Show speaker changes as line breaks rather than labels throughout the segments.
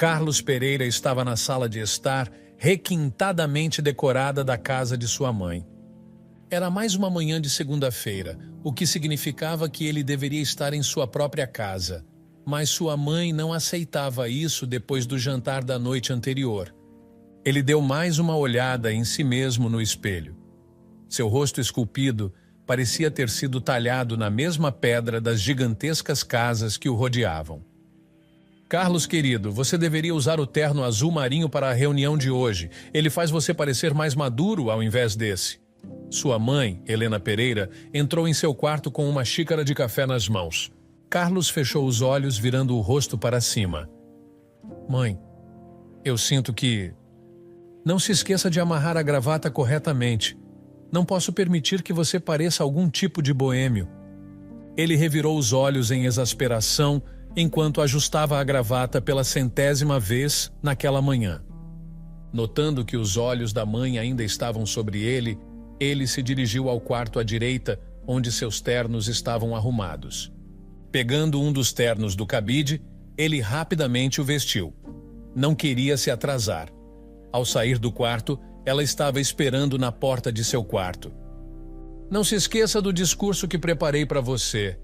Carlos Pereira estava na sala de estar, requintadamente decorada da casa de sua mãe. Era mais uma manhã de segunda-feira, o que significava que ele deveria estar em sua própria casa. Mas sua mãe não aceitava isso depois do jantar da noite anterior. Ele deu mais uma olhada em si mesmo no espelho. Seu rosto esculpido parecia ter sido talhado na mesma pedra das gigantescas casas que o rodeavam. Carlos, querido, você deveria usar o terno azul marinho para a reunião de hoje. Ele faz você parecer mais maduro ao invés desse. Sua mãe, Helena Pereira, entrou em seu quarto com uma xícara de café nas mãos. Carlos fechou os olhos, virando o rosto para cima. Mãe, eu sinto que... Não se esqueça de amarrar a gravata corretamente. Não posso permitir que você pareça algum tipo de boêmio. Ele revirou os olhos em exasperação enquanto ajustava a gravata pela 100ª vez naquela manhã. Notando que os olhos da mãe ainda estavam sobre ele, ele se dirigiu ao quarto à direita, onde seus ternos estavam arrumados. Pegando um dos ternos do cabide, ele rapidamente o vestiu. Não queria se atrasar. Ao sair do quarto, ela estava esperando na porta de seu quarto. Não se esqueça do discurso que preparei para você.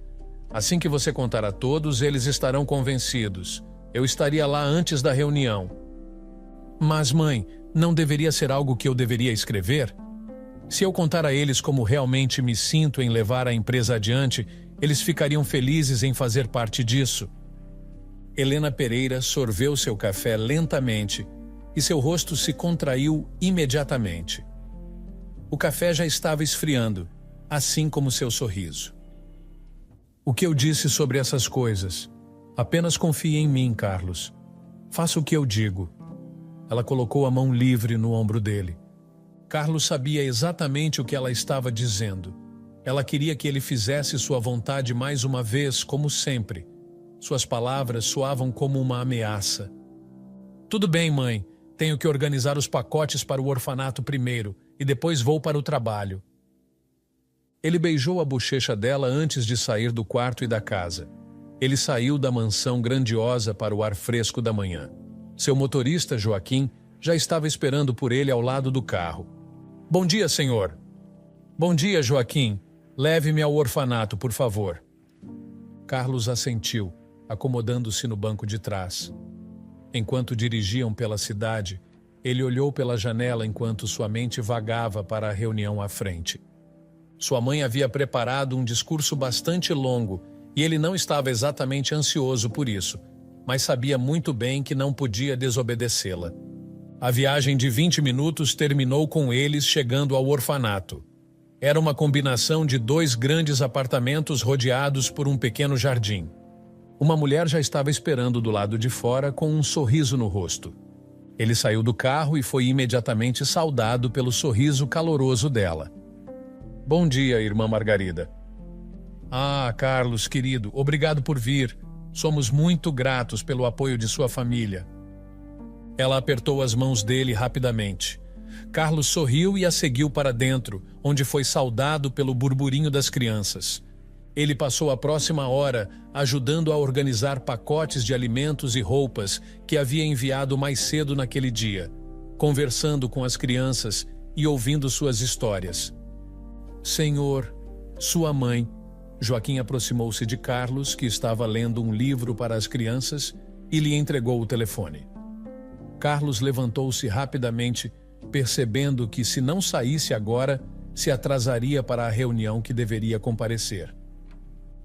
Assim que você contar a todos, eles estarão convencidos. Eu estaria lá antes da reunião. Mas, mãe, não deveria ser algo que eu deveria escrever? Se eu contar a eles como realmente me sinto em levar a empresa adiante, eles ficariam felizes em fazer parte disso. Helena Pereira sorveu seu café lentamente e seu rosto se contraiu imediatamente. O café já estava esfriando, assim como seu sorriso. O que eu disse sobre essas coisas? Apenas confie em mim, Carlos. Faça o que eu digo. Ela colocou a mão livre no ombro dele. Carlos sabia exatamente o que ela estava dizendo. Ela queria que ele fizesse sua vontade mais uma vez, como sempre. Suas palavras soavam como uma ameaça. Tudo bem, mãe. Tenho que organizar os pacotes para o orfanato primeiro e depois vou para o trabalho. Ele beijou a bochecha dela antes de sair do quarto e da casa. Ele saiu da mansão grandiosa para o ar fresco da manhã. Seu motorista, Joaquim, já estava esperando por ele ao lado do carro. Bom dia, senhor. Bom dia, Joaquim. Leve-me ao orfanato, por favor. Carlos assentiu, acomodando-se no banco de trás. Enquanto dirigiam pela cidade, ele olhou pela janela enquanto sua mente vagava para a reunião à frente. Sua mãe havia preparado um discurso bastante longo e ele não estava exatamente ansioso por isso, mas sabia muito bem que não podia desobedecê-la. A viagem de 20 minutos terminou com eles chegando ao orfanato. Era uma combinação de 2 grandes apartamentos rodeados por um pequeno jardim. Uma mulher já estava esperando do lado de fora com um sorriso no rosto. Ele saiu do carro e foi imediatamente saudado pelo sorriso caloroso dela. Bom dia, irmã Margarida. Ah, Carlos, querido, obrigado por vir. Somos muito gratos pelo apoio de sua família. Ela apertou as mãos dele rapidamente. Carlos sorriu e a seguiu para dentro, onde foi saudado pelo burburinho das crianças. Ele passou a próxima hora ajudando a organizar pacotes de alimentos e roupas que havia enviado mais cedo naquele dia, conversando com as crianças e ouvindo suas histórias. Senhor, sua mãe. Joaquim aproximou-se de Carlos, que estava lendo um livro para as crianças, e lhe entregou o telefone. Carlos levantou-se rapidamente, percebendo que, se não saísse agora, se atrasaria para a reunião que deveria comparecer.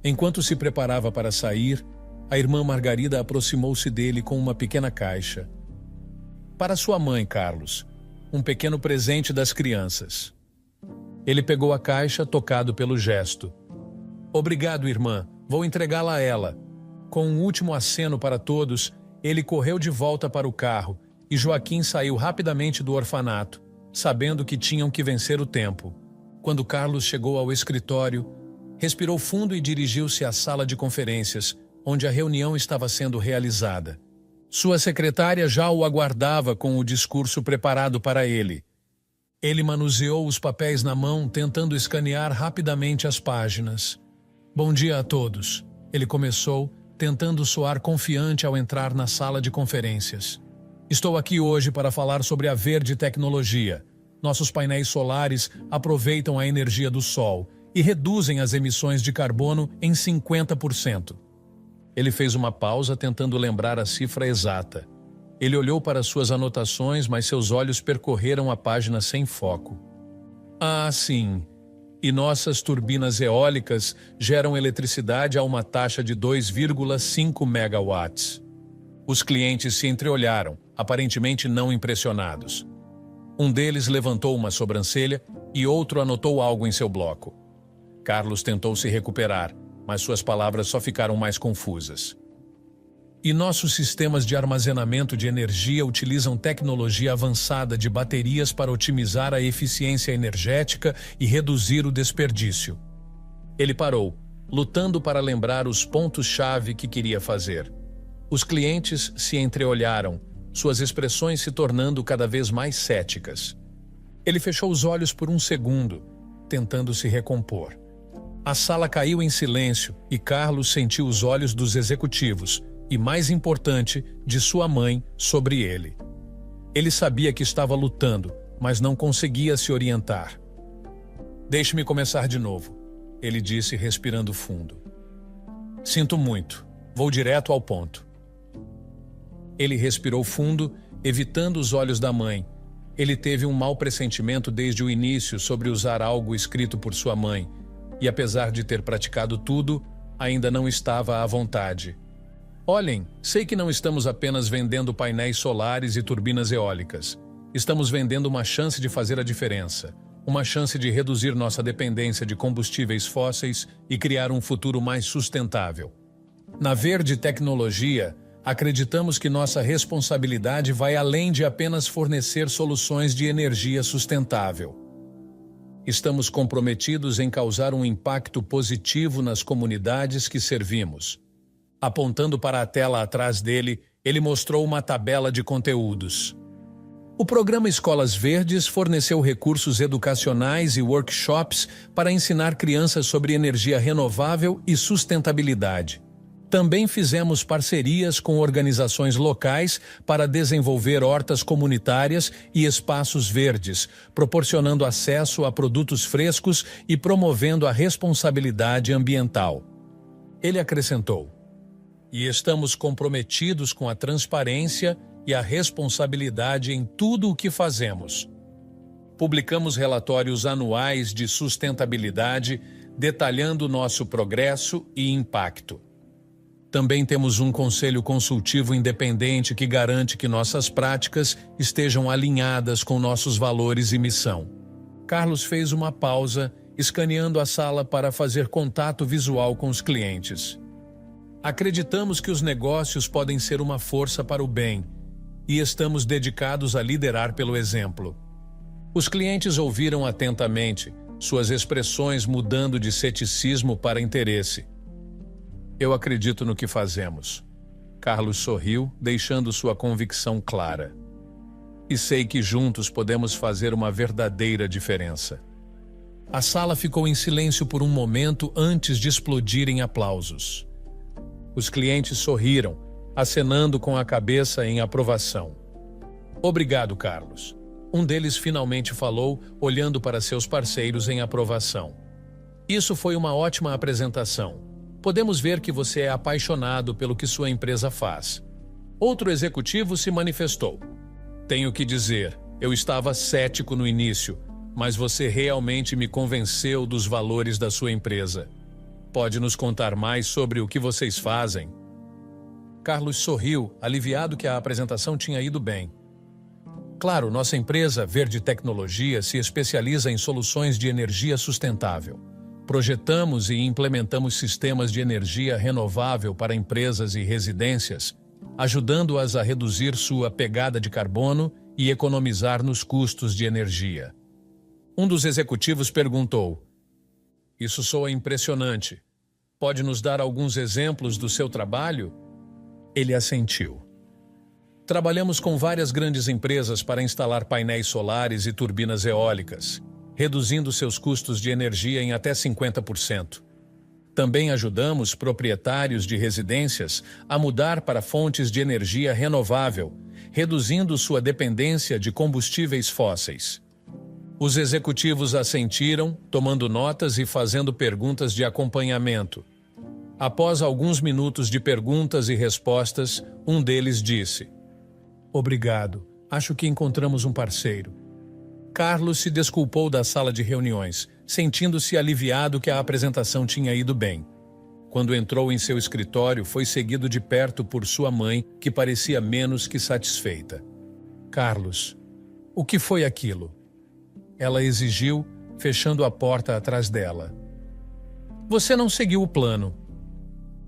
Enquanto se preparava para sair, a irmã Margarida aproximou-se dele com uma pequena caixa. Para sua mãe, Carlos, um pequeno presente das crianças. Ele pegou a caixa, tocado pelo gesto. Obrigado, irmã. Vou entregá-la a ela. Com um último aceno para todos, ele correu de volta para o carro e Joaquim saiu rapidamente do orfanato, sabendo que tinham que vencer o tempo. Quando Carlos chegou ao escritório, respirou fundo e dirigiu-se à sala de conferências, onde a reunião estava sendo realizada. Sua secretária já o aguardava com o discurso preparado para ele. Ele manuseou os papéis na mão, tentando escanear rapidamente as páginas. Bom dia a todos. Ele começou, tentando soar confiante ao entrar na sala de conferências. Estou aqui hoje para falar sobre a Verde Tecnologia. Nossos painéis solares aproveitam a energia do sol e reduzem as emissões de carbono em 50%. Ele fez uma pausa tentando lembrar a cifra exata. Ele olhou para suas anotações, mas seus olhos percorreram a página sem foco. Ah, sim. E nossas turbinas eólicas geram eletricidade a uma taxa de 2,5 megawatts. Os clientes se entreolharam, aparentemente não impressionados. Um deles levantou uma sobrancelha e outro anotou algo em seu bloco. Carlos tentou se recuperar, mas suas palavras só ficaram mais confusas. E nossos sistemas de armazenamento de energia utilizam tecnologia avançada de baterias para otimizar a eficiência energética e reduzir o desperdício. Ele parou, lutando para lembrar os pontos-chave que queria fazer. Os clientes se entreolharam, suas expressões se tornando cada vez mais céticas. Ele fechou os olhos por um segundo, tentando se recompor. A sala caiu em silêncio e Carlos sentiu os olhos dos executivos, e mais importante, de sua mãe, sobre ele. Ele sabia que estava lutando, mas não conseguia se orientar. Deixe-me começar de novo, ele disse respirando fundo. Sinto muito, vou direto ao ponto. Ele respirou fundo, evitando os olhos da mãe. Ele teve um mau pressentimento desde o início sobre usar algo escrito por sua mãe, e apesar de ter praticado tudo, ainda não estava à vontade. Olhem, sei que não estamos apenas vendendo painéis solares e turbinas eólicas. Estamos vendendo uma chance de fazer a diferença, uma chance de reduzir nossa dependência de combustíveis fósseis e criar um futuro mais sustentável. Na Verde Tecnologia, acreditamos que nossa responsabilidade vai além de apenas fornecer soluções de energia sustentável. Estamos comprometidos em causar um impacto positivo nas comunidades que servimos. Apontando para a tela atrás dele, ele mostrou uma tabela de conteúdos. O programa Escolas Verdes forneceu recursos educacionais e workshops para ensinar crianças sobre energia renovável e sustentabilidade. Também fizemos parcerias com organizações locais para desenvolver hortas comunitárias e espaços verdes, proporcionando acesso a produtos frescos e promovendo a responsabilidade ambiental. Ele acrescentou: e estamos comprometidos com a transparência e a responsabilidade em tudo o que fazemos. Publicamos relatórios anuais de sustentabilidade, detalhando nosso progresso e impacto. Também temos um conselho consultivo independente que garante que nossas práticas estejam alinhadas com nossos valores e missão. Carlos fez uma pausa, escaneando a sala para fazer contato visual com os clientes. Acreditamos que os negócios podem ser uma força para o bem e estamos dedicados a liderar pelo exemplo. Os clientes ouviram atentamente, suas expressões mudando de ceticismo para interesse. Eu acredito no que fazemos. Carlos sorriu, deixando sua convicção clara. E sei que juntos podemos fazer uma verdadeira diferença. A sala ficou em silêncio por um momento antes de explodir em aplausos. Os clientes sorriram, acenando com a cabeça em aprovação. Obrigado, Carlos. Um deles finalmente falou, olhando para seus parceiros em aprovação. Isso foi uma ótima apresentação. Podemos ver que você é apaixonado pelo que sua empresa faz. Outro executivo se manifestou. Tenho que dizer, eu estava cético no início, mas você realmente me convenceu dos valores da sua empresa. Pode nos contar mais sobre o que vocês fazem? Carlos sorriu, aliviado que a apresentação tinha ido bem. Claro, nossa empresa, Verde Tecnologia, se especializa em soluções de energia sustentável. Projetamos e implementamos sistemas de energia renovável para empresas e residências, ajudando-as a reduzir sua pegada de carbono e economizar nos custos de energia. Um dos executivos perguntou: Isso soa impressionante. Pode nos dar alguns exemplos do seu trabalho? Ele assentiu. Trabalhamos com várias grandes empresas para instalar painéis solares e turbinas eólicas, reduzindo seus custos de energia em até 50%. Também ajudamos proprietários de residências a mudar para fontes de energia renovável, reduzindo sua dependência de combustíveis fósseis. Os executivos assentiram, tomando notas e fazendo perguntas de acompanhamento. Após alguns minutos de perguntas e respostas, um deles disse: "Obrigado, acho que encontramos um parceiro." Carlos se desculpou da sala de reuniões, sentindo-se aliviado que a apresentação tinha ido bem. Quando entrou em seu escritório, foi seguido de perto por sua mãe, que parecia menos que satisfeita. "Carlos, o que foi aquilo?" Ela exigiu, fechando a porta atrás dela. "Você não seguiu o plano."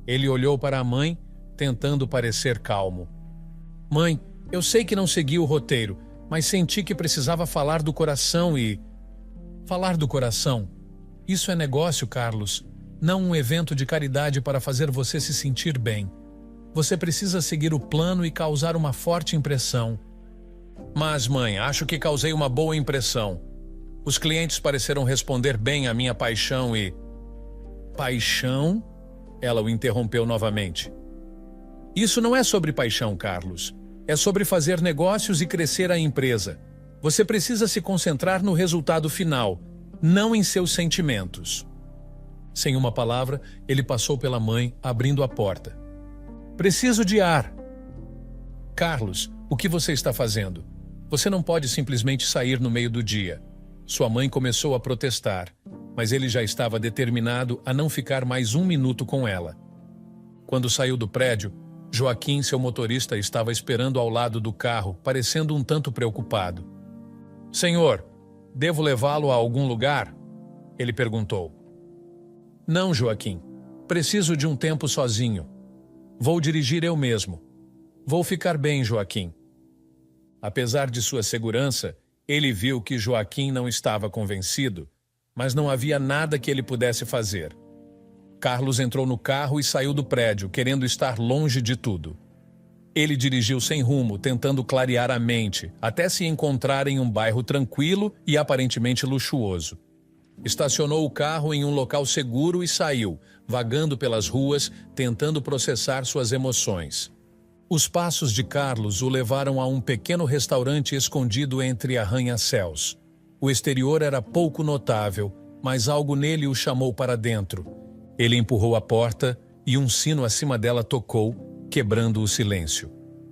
Ele olhou para a mãe, tentando parecer calmo. "Mãe, eu sei que não segui o roteiro, mas senti que precisava falar do coração e..." "Falar do coração? Isso é negócio, Carlos. Não um evento de caridade para fazer você se sentir bem. Você precisa seguir o plano e causar uma forte impressão." "Mas, mãe, acho que causei uma boa impressão. Os clientes pareceram responder bem à minha paixão e..." "Paixão?" Ela o interrompeu novamente. "Isso não é sobre paixão, Carlos. É sobre fazer negócios e crescer a empresa. Você precisa se concentrar no resultado final, não em seus sentimentos." Sem uma palavra, ele passou pela mãe, abrindo a porta. "Preciso de ar." "Carlos, o que você está fazendo? Você não pode simplesmente sair no meio do dia." Sua mãe começou a protestar, mas ele já estava determinado a não ficar mais um minuto com ela. Quando saiu do prédio, Joaquim, seu motorista, estava esperando ao lado do carro, parecendo um tanto preocupado. "Senhor, devo levá-lo a algum lugar?" ele perguntou. "Não, Joaquim. Preciso de um tempo sozinho. Vou dirigir eu mesmo. Vou ficar bem, Joaquim." Apesar de sua segurança, ele viu que Joaquim não estava convencido, mas não havia nada que ele pudesse fazer. Carlos entrou no carro e saiu do prédio, querendo estar longe de tudo. Ele dirigiu sem rumo, tentando clarear a mente, até se encontrar em um bairro tranquilo e aparentemente luxuoso. Estacionou o carro em um local seguro e saiu, vagando pelas ruas, tentando processar suas emoções. Os passos de Carlos o levaram a um pequeno restaurante escondido entre arranha-céus. O exterior era pouco notável, mas algo nele o chamou para dentro. Ele empurrou a porta e um sino acima dela tocou, quebrando o silêncio.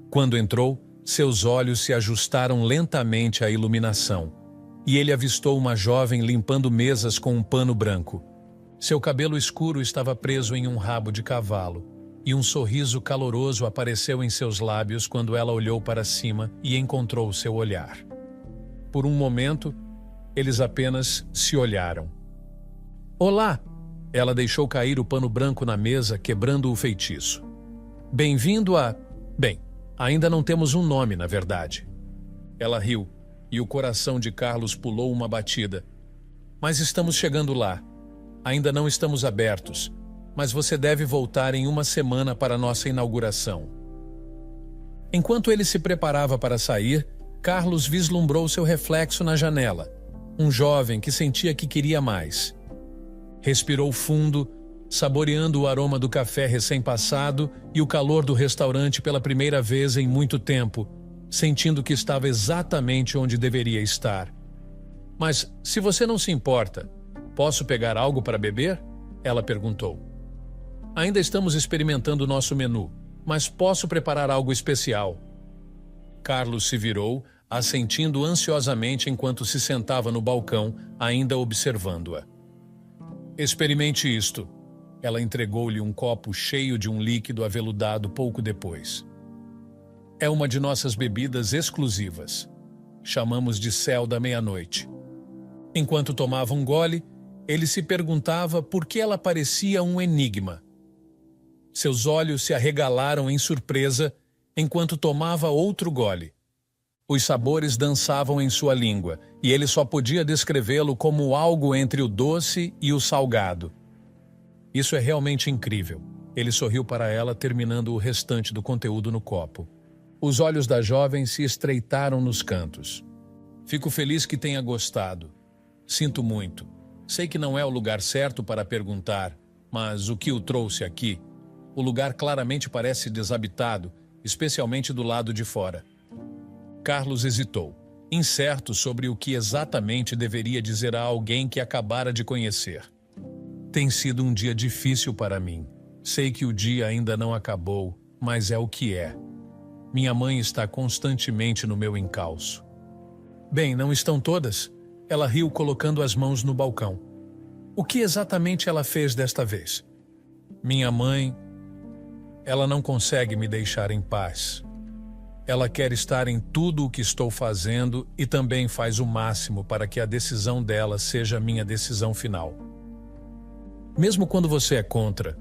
Quando entrou, seus olhos se ajustaram lentamente à iluminação, e ele avistou uma jovem limpando mesas com um pano branco. Seu cabelo escuro estava preso em um rabo de cavalo, e um sorriso caloroso apareceu em seus lábios quando ela olhou para cima e encontrou seu olhar. Por um momento, eles apenas se olharam. "Olá!" Ela deixou cair o pano branco na mesa, quebrando o feitiço. "Bem-vindo a... Bem, ainda não temos um nome, na verdade." Ela riu, e o coração de Carlos pulou uma batida. "Mas estamos chegando lá. Ainda não estamos abertos, mas você deve voltar em uma semana para nossa inauguração." Enquanto ele se preparava para sair, Carlos vislumbrou seu reflexo na janela, um jovem que sentia que queria mais. Respirou fundo, saboreando o aroma do café recém-passado e o calor do restaurante pela primeira vez em muito tempo, sentindo que estava exatamente onde deveria estar. "Mas, se você não se importa, posso pegar algo para beber?" ela perguntou. "Ainda estamos experimentando nosso menu, mas posso preparar algo especial." Carlos se virou, assentindo ansiosamente enquanto se sentava no balcão, ainda observando-a. "Experimente isto." Ela entregou-lhe um copo cheio de um líquido aveludado pouco depois. "É uma de nossas bebidas exclusivas. Chamamos de Céu da Meia-Noite." Enquanto tomava um gole, ele se perguntava por que ela parecia um enigma. Seus olhos se arregalaram em surpresa enquanto tomava outro gole. Os sabores dançavam em sua língua, e ele só podia descrevê-lo como algo entre o doce e o salgado. "Isso é realmente incrível." Ele sorriu para ela, terminando o restante do conteúdo no copo. Os olhos da jovem se estreitaram nos cantos. "Fico feliz que tenha gostado. Sinto muito. Sei que não é o lugar certo para perguntar, Mas o que o trouxe aqui? O lugar claramente parece desabitado, especialmente do lado de fora. Carlos hesitou, incerto sobre o que exatamente deveria dizer a alguém que acabara de conhecer. Tem sido um dia difícil para mim. Sei que o dia ainda não acabou, mas é o que é. Minha mãe está constantemente no meu encalço. Bem, não estão todas? Ela riu colocando as mãos no balcão. O que exatamente ela fez desta vez? Minha mãe... Ela não consegue me deixar em paz. Ela quer estar em tudo o que estou fazendo e também faz o máximo para que a decisão dela seja a minha decisão final. Mesmo quando você é contra,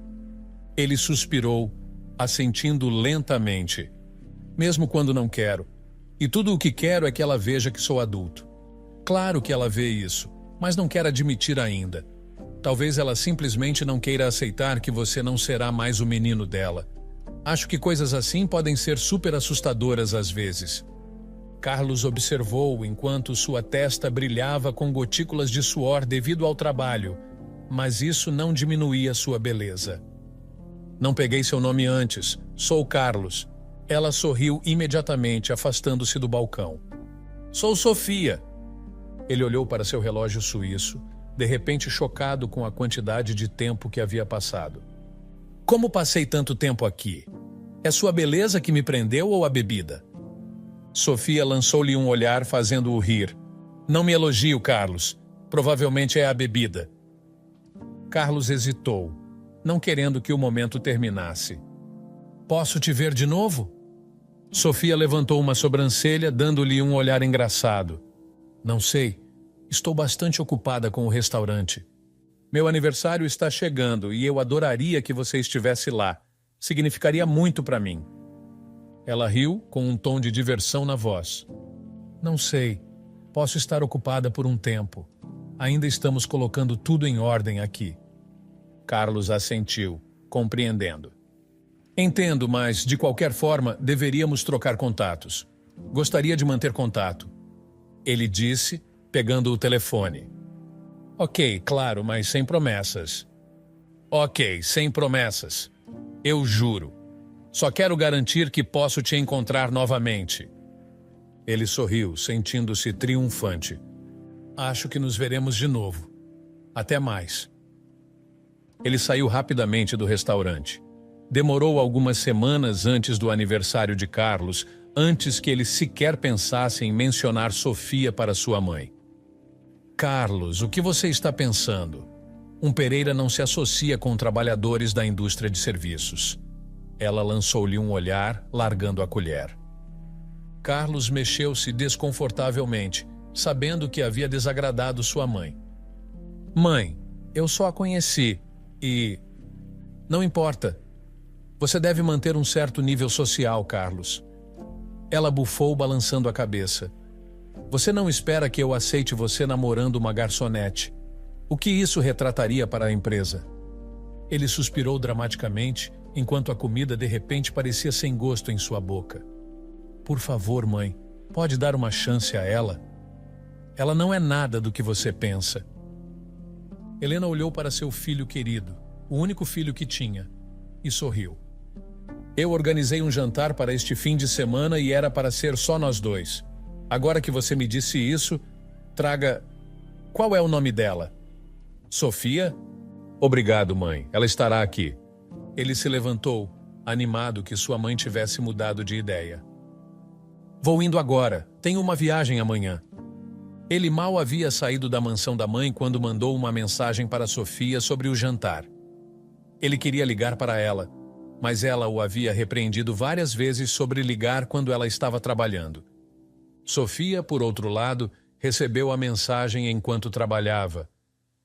ele suspirou, assentindo lentamente. Mesmo quando não quero. E tudo o que quero é que ela veja que sou adulto. Claro que ela vê isso, mas não quer admitir ainda. Talvez ela simplesmente não queira aceitar que você não será mais o menino dela. Acho que coisas assim podem ser super assustadoras às vezes. Carlos observou enquanto sua testa brilhava com gotículas de suor devido ao trabalho, mas isso não diminuía sua beleza. Não peguei seu nome antes. Sou Carlos. Ela sorriu imediatamente, afastando-se do balcão. Sou Sofia. Ele olhou para seu relógio suíço, de repente chocado com a quantidade de tempo que havia passado. Como passei tanto tempo aqui? É sua beleza que me prendeu ou a bebida? Sofia lançou-lhe um olhar fazendo-o rir. Não me elogio, Carlos. Provavelmente é a bebida. Carlos hesitou, não querendo que o momento terminasse. Posso te ver de novo? Sofia levantou uma sobrancelha, dando-lhe um olhar engraçado. Não sei. Estou bastante ocupada com o restaurante. Meu aniversário está chegando e eu adoraria que você estivesse lá. Significaria muito para mim. Ela riu com um tom de diversão na voz. Não sei. Posso estar ocupada por um tempo. Ainda estamos colocando tudo em ordem aqui. Carlos assentiu, compreendendo. Entendo, mas, de qualquer forma, deveríamos trocar contatos. Gostaria de manter contato. Ele disse, pegando o telefone. Ok, claro, mas sem promessas. Ok, sem promessas. Eu juro. Só quero garantir que posso te encontrar novamente. Ele sorriu, sentindo-se triunfante. Acho que nos veremos de novo. Até mais. Ele saiu rapidamente do restaurante. Demorou algumas semanas antes do aniversário de Carlos, antes que ele sequer pensasse em mencionar Sofia para sua mãe. Carlos, o que você está pensando? Um Pereira não se associa com trabalhadores da indústria de serviços. Ela lançou-lhe um olhar, largando a colher. Carlos mexeu-se desconfortavelmente, sabendo que havia desagradado sua mãe. Mãe, eu só a conheci e... Não importa. Você deve manter um certo nível social, Carlos. Ela bufou, balançando a cabeça. Você não espera que eu aceite você namorando uma garçonete. O que isso retrataria para a empresa? Ele suspirou dramaticamente, enquanto a comida de repente parecia sem gosto em sua boca. Por favor, mãe, pode dar uma chance a ela? Ela não é nada do que você pensa. Helena olhou para seu filho querido, o único filho que tinha, e sorriu. Eu organizei um jantar para este fim de semana e era para ser só nós dois. Agora que você me disse isso, traga... Qual é o nome dela? Sofia? Obrigado, mãe. Ela estará aqui. Ele se levantou, animado que sua mãe tivesse mudado de ideia. Vou indo agora. Tenho uma viagem amanhã. Ele mal havia saído da mansão da mãe quando mandou uma mensagem para Sofia sobre o jantar. Ele queria ligar para ela, mas ela o havia repreendido várias vezes sobre ligar quando ela estava trabalhando. Sofia, por outro lado, recebeu a mensagem enquanto trabalhava.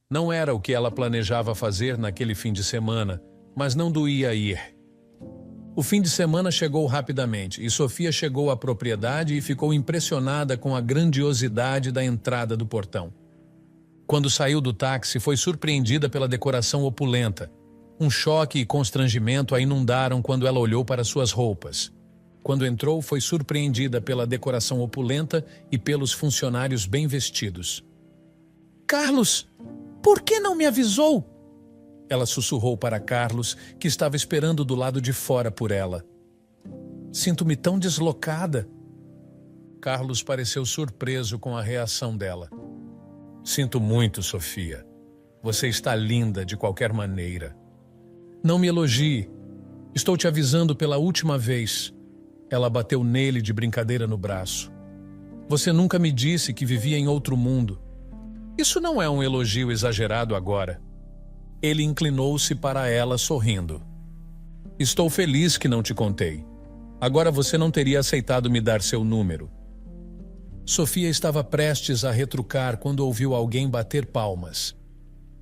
Não era o que ela planejava fazer naquele fim de semana, mas não doía ir. O fim de semana chegou rapidamente e Sofia chegou à propriedade e ficou impressionada com a grandiosidade da entrada do portão. Quando saiu do táxi, foi surpreendida pela decoração opulenta. Um choque e constrangimento a inundaram quando ela olhou para suas roupas. Quando entrou, foi surpreendida pela decoração opulenta e pelos funcionários bem vestidos. Carlos, por que não me avisou? Ela sussurrou para Carlos, que estava esperando do lado de fora por ela. Sinto-me tão deslocada. Carlos pareceu surpreso com a reação dela. Sinto muito, Sofia. Você está linda de qualquer maneira. Não me elogie. Estou te avisando pela última vez. Ela bateu nele de brincadeira no braço. Você nunca me disse que vivia em outro mundo. Isso não é um elogio exagerado agora. Ele inclinou-se para ela sorrindo. Estou feliz que não te contei. Agora você não teria aceitado me dar seu número. Sofia estava prestes a retrucar quando ouviu alguém bater palmas.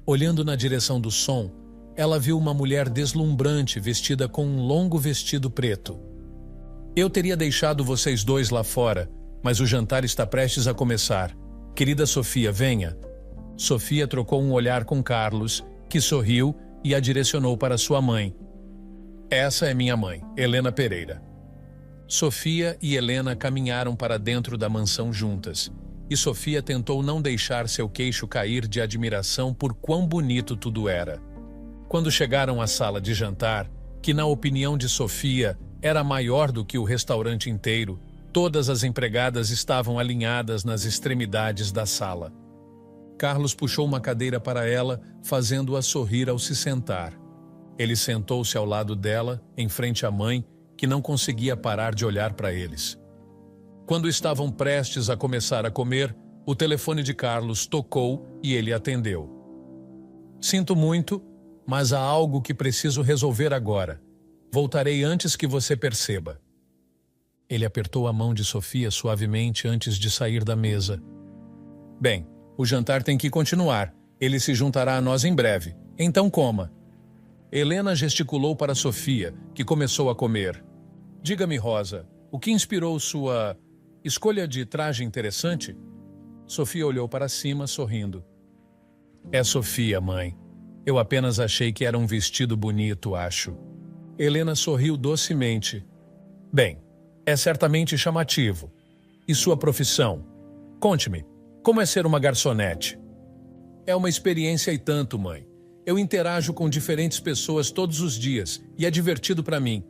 Olhando na direção do som, ela viu uma mulher deslumbrante vestida com um longo vestido preto. Eu teria deixado vocês dois lá fora, mas o jantar está prestes a começar. Querida Sofia, venha. Sofia trocou um olhar com Carlos, que sorriu e a direcionou para sua mãe. Essa é minha mãe, Helena Pereira. Sofia e Helena caminharam para dentro da mansão juntas, e Sofia tentou não deixar seu queixo cair de admiração por quão bonito tudo era. Quando chegaram à sala de jantar, que na opinião de Sofia era maior do que o restaurante inteiro, todas as empregadas estavam alinhadas nas extremidades da sala. Carlos puxou uma cadeira para ela, fazendo-a sorrir ao se sentar. Ele sentou-se ao lado dela, em frente à mãe, que não conseguia parar de olhar para eles. Quando estavam prestes a começar a comer, o telefone de Carlos tocou e ele atendeu. Sinto muito, mas há algo que preciso resolver agora. Voltarei antes que você perceba. Ele apertou a mão de Sofia suavemente antes de sair da mesa. Bem, o jantar tem que continuar. Ele se juntará a nós em breve. Então coma. Helena gesticulou para Sofia, que começou a comer. Diga-me, Rosa, o que inspirou sua escolha de traje interessante? Sofia olhou para cima, sorrindo. É Sofia, mãe. Eu apenas achei que era um vestido bonito, acho. Helena sorriu docemente. Bem, é certamente chamativo. E sua profissão? Conte-me. Como é ser uma garçonete? É uma experiência e tanto, mãe. Eu interajo com diferentes pessoas todos os dias e é divertido para mim.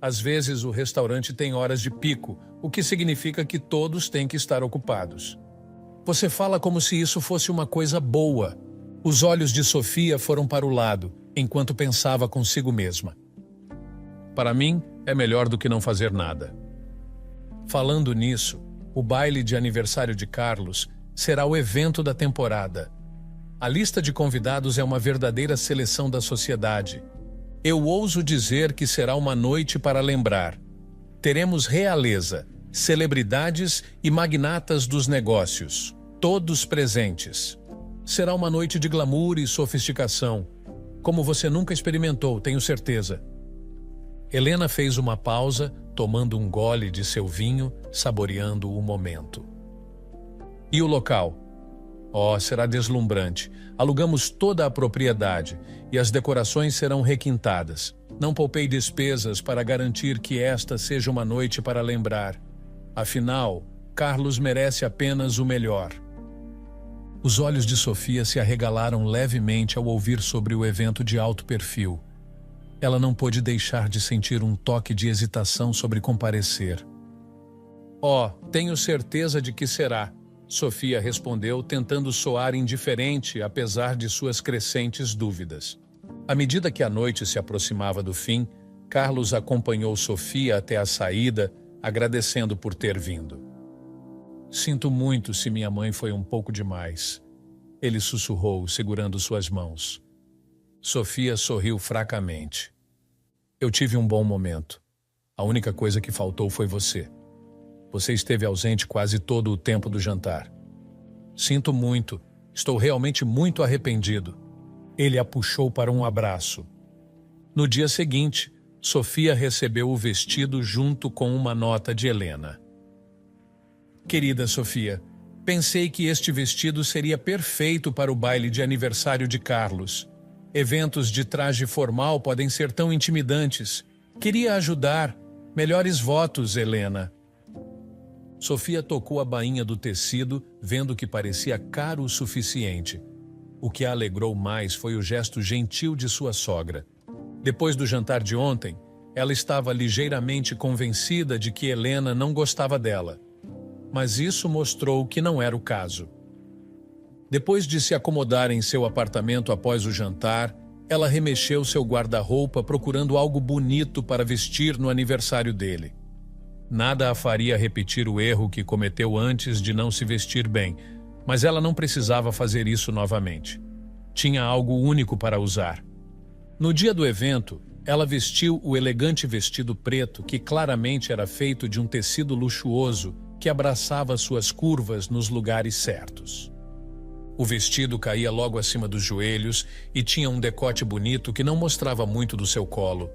Às vezes o restaurante tem horas de pico, o que significa que todos têm que estar ocupados. Você fala como se isso fosse uma coisa boa. Os olhos de Sofia foram para o lado, enquanto pensava consigo mesma. Para mim, é melhor do que não fazer nada. Falando nisso, o baile de aniversário de Carlos será o evento da temporada. A lista de convidados é uma verdadeira seleção da sociedade. Eu ouso dizer que será uma noite para lembrar. Teremos realeza, celebridades e magnatas dos negócios, todos presentes. Será uma noite de glamour e sofisticação, como você nunca experimentou, tenho certeza. Helena fez uma pausa, tomando um gole de seu vinho, saboreando o momento. E o local? Oh, será deslumbrante. Alugamos toda a propriedade e as decorações serão requintadas. Não poupei despesas para garantir que esta seja uma noite para lembrar. Afinal, Carlos merece apenas o melhor. Os olhos de Sofia se arregalaram levemente ao ouvir sobre o evento de alto perfil. Ela não pôde deixar de sentir um toque de hesitação sobre comparecer. Oh, tenho certeza de que será. Sofia respondeu, tentando soar indiferente, apesar de suas crescentes dúvidas. À medida que a noite se aproximava do fim, Carlos acompanhou Sofia até a saída, agradecendo por ter vindo. Sinto muito se minha mãe foi um pouco demais. Ele sussurrou, segurando suas mãos. Sofia sorriu fracamente. Eu tive um bom momento. A única coisa que faltou foi você. Você esteve ausente quase todo o tempo do jantar. Sinto muito. Estou realmente muito arrependido. Ele a puxou para um abraço. No dia seguinte, Sofia recebeu o vestido junto com uma nota de Helena. Querida Sofia, pensei que este vestido seria perfeito para o baile de aniversário de Carlos. Eventos de traje formal podem ser tão intimidantes. Queria ajudar. Melhores votos, Helena. Sofia tocou a bainha do tecido, vendo que parecia caro o suficiente. O que a alegrou mais foi o gesto gentil de sua sogra. Depois do jantar de ontem, ela estava ligeiramente convencida de que Helena não gostava dela. Mas isso mostrou que não era o caso. Depois de se acomodar em seu apartamento após o jantar, ela remexeu seu guarda-roupa procurando algo bonito para vestir no aniversário dele. Nada a faria repetir o erro que cometeu antes de não se vestir bem, mas ela não precisava fazer isso novamente. Tinha algo único para usar. No dia do evento, ela vestiu o elegante vestido preto que claramente era feito de um tecido luxuoso que abraçava suas curvas nos lugares certos. O vestido caía logo acima dos joelhos e tinha um decote bonito que não mostrava muito do seu colo.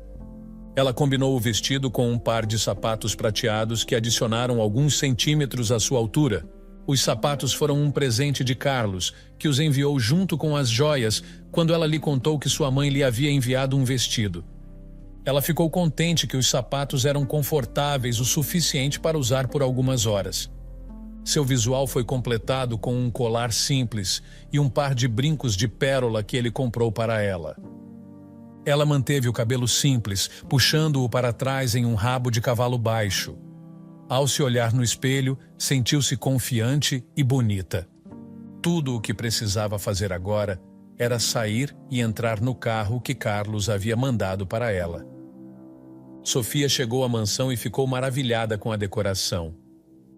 Ela combinou o vestido com um par de sapatos prateados que adicionaram alguns centímetros à sua altura. Os sapatos foram um presente de Carlos, que os enviou junto com as joias quando ela lhe contou que sua mãe lhe havia enviado um vestido. Ela ficou contente que os sapatos eram confortáveis o suficiente para usar por algumas horas. Seu visual foi completado com um colar simples e um par de brincos de pérola que ele comprou para ela. Ela manteve o cabelo simples, puxando-o para trás em um rabo de cavalo baixo. Ao se olhar no espelho, sentiu-se confiante e bonita. Tudo o que precisava fazer agora era sair e entrar no carro que Carlos havia mandado para ela. Sofia chegou à mansão e ficou maravilhada com a decoração.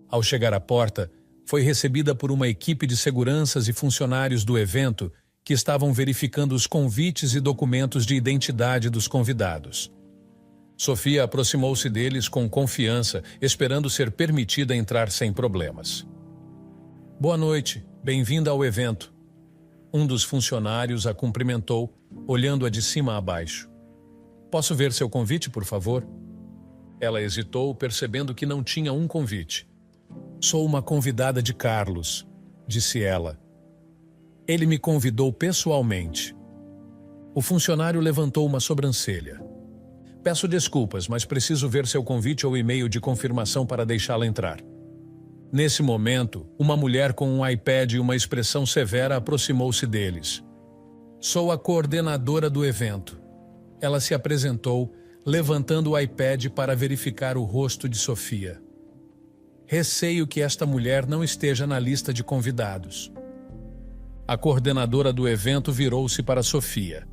Ao chegar à porta, foi recebida por uma equipe de seguranças e funcionários do evento que estavam verificando os convites e documentos de identidade dos convidados. Sofia aproximou-se deles com confiança, esperando ser permitida entrar sem problemas. Boa noite, bem-vinda ao evento. Um dos funcionários a cumprimentou, olhando-a de cima a baixo. Posso ver seu convite, por favor? Ela hesitou, percebendo que não tinha um convite. Sou uma convidada de Carlos, disse ela. Ele me convidou pessoalmente. O funcionário levantou uma sobrancelha. Peço desculpas, mas preciso ver seu convite ou e-mail de confirmação para deixá-la entrar. Nesse momento, uma mulher com um iPad e uma expressão severa aproximou-se deles. Sou a coordenadora do evento. Ela se apresentou, levantando o iPad para verificar o rosto de Sofia. Receio que esta mulher não esteja na lista de convidados. A coordenadora do evento virou-se para Sofia.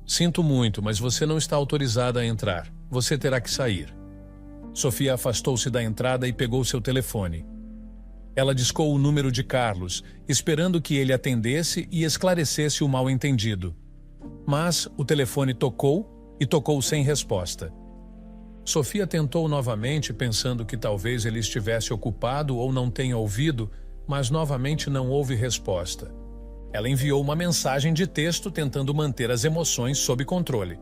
Sinto muito, mas você não está autorizada a entrar. Você terá que sair. Sofia afastou-se da entrada e pegou seu telefone. Ela discou o número de Carlos, esperando que ele atendesse e esclarecesse o mal-entendido. Mas o telefone tocou e tocou sem resposta. Sofia tentou novamente, pensando que talvez ele estivesse ocupado ou não tenha ouvido, mas novamente não houve resposta. Ela enviou uma mensagem de texto tentando manter as emoções sob controle.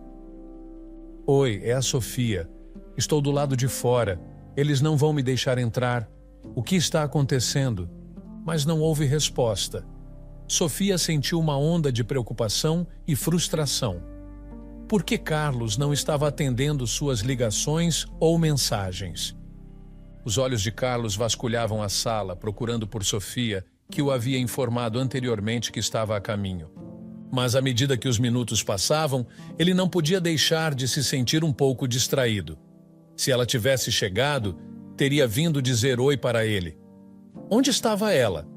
Oi, é a Sofia. Estou do lado de fora. Eles não vão me deixar entrar. O que está acontecendo? Mas não houve resposta. Sofia sentiu uma onda de preocupação e frustração. Por que Carlos não estava atendendo suas ligações ou mensagens? Os olhos de Carlos vasculhavam a sala, procurando por Sofia, que o havia informado anteriormente que estava a caminho. Mas à medida que os minutos passavam, ele não podia deixar de se sentir um pouco distraído. Se ela tivesse chegado, teria vindo dizer oi para ele. Onde estava ela?